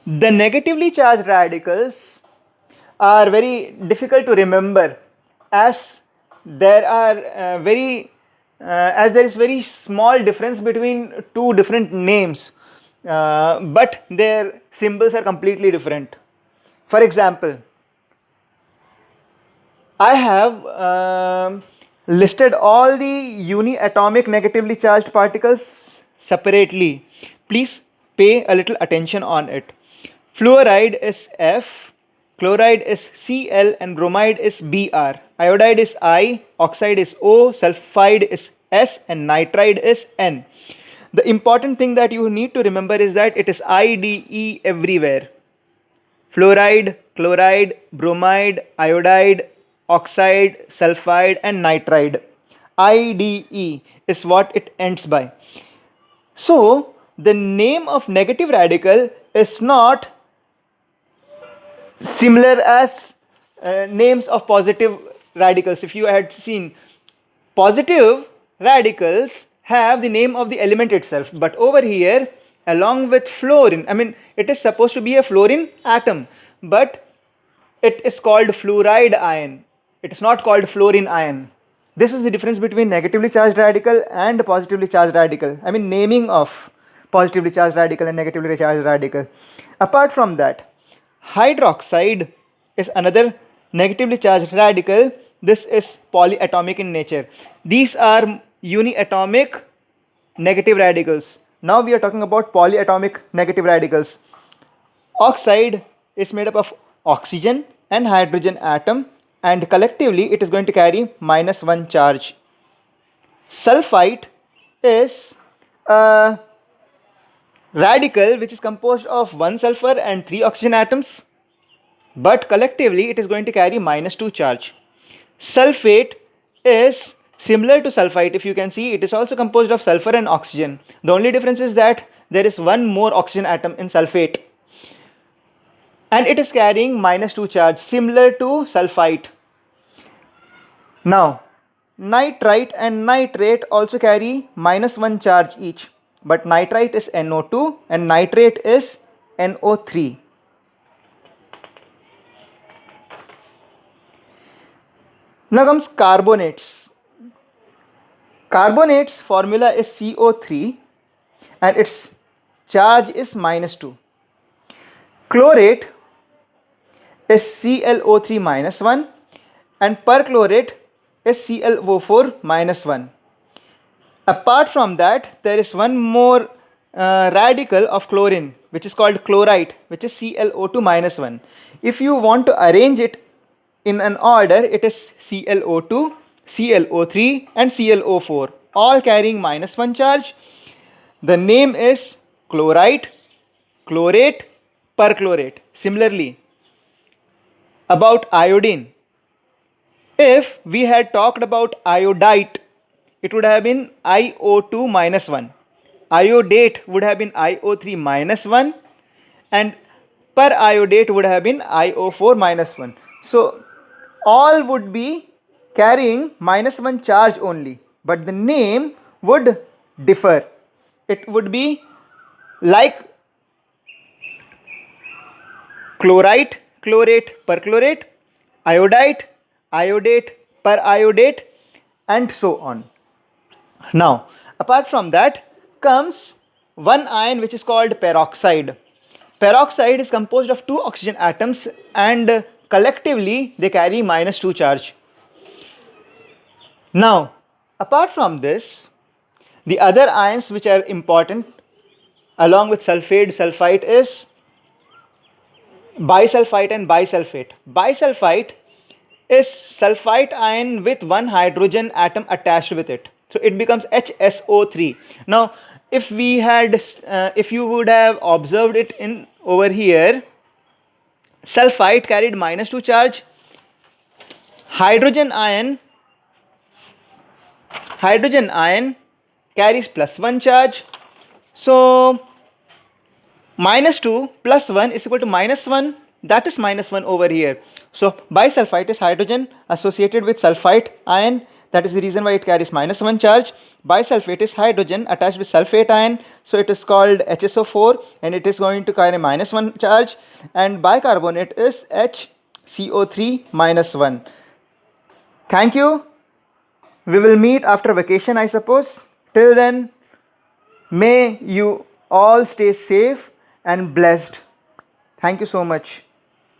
The negatively charged radicals are very difficult to remember, as there are as there is very small difference between two different names, but their symbols are completely different. For example, I have listed all the uniatomic negatively charged particles separately. Please pay a little attention on it. Fluoride is F, chloride is Cl, and bromide is Br. Iodide is I, oxide is O, sulfide is S, and nitride is N. The important thing that you need to remember is that it is IDE everywhere. Fluoride, chloride, bromide, iodide, oxide, sulfide, and nitride. IDE is what it ends by. So, the name of negative radical is not similar as names of positive radicals. If you had seen, positive radicals have the name of the element itself, but over here, along with fluorine, I mean, it is supposed to be a fluorine atom, but it is called fluoride ion. It is not called fluorine ion. This is the difference between negatively charged radical and positively charged radical. I mean, naming of positively charged radical and negatively charged radical. Apart from that, hydroxide is another negatively charged radical. This is polyatomic in nature. These are uniatomic negative radicals. Now we are talking about polyatomic negative radicals. Oxide is made up of oxygen and hydrogen atom, and collectively it is going to carry -1 charge. Sulfite is a radical which is composed of 1 sulfur and 3 oxygen atoms, but collectively it is going to carry -2 charge. Sulfate is similar to sulfite. If you can see, it is also composed of sulfur and oxygen. The only difference is that there is one more oxygen atom in sulfate, and it is carrying -2 charge, similar to sulfite. Now, nitrite and nitrate also carry -1 charge each, but nitrite is NO2 and nitrate is NO3. Now comes carbonates. Carbonates formula is CO3 and its charge is -2. Chlorate is ClO3 -1 and perchlorate is ClO4 -1. Apart from that, there is one more radical of chlorine which is called chlorite, which is ClO2 -1. If you want to arrange it in an order, it is ClO2, ClO3 and ClO4, all carrying -1 charge. The name is chlorite, chlorate, perchlorate. Similarly, about iodine, if we had talked about iodite, it would have been IO2 -1. Iodate would have been IO3 -1, and periodate would have been IO4 -1. So all would be carrying -1 charge only, but the name would differ. It would be like chlorite, chlorate, perchlorate, iodite, iodate, periodate, and so on. Now, apart from that comes one ion which is called peroxide. Peroxide is composed of 2 oxygen atoms, and collectively they carry -2 charge. Now, apart from this, the other ions which are important along with sulfate, sulfite is bisulfite and bisulfate. Bisulfite is sulfite ion with one hydrogen atom attached with it, so it becomes HSO3. Now, if we had, if you would have observed it in over here, sulfite carried -2 charge, hydrogen ion carries +1 charge. So -2 plus 1 is equal to -1, that is -1 over here. So bisulfite is hydrogen associated with sulfite ion, that is the reason why it carries -1 charge. Bisulfate is hydrogen attached with sulfate ion, so it is called HSO4 and it is going to carry -1 charge, and bicarbonate is HCO3 -1. Thank you. We will meet after vacation, I suppose. Till then, may you all stay safe and blessed. Thank you so much.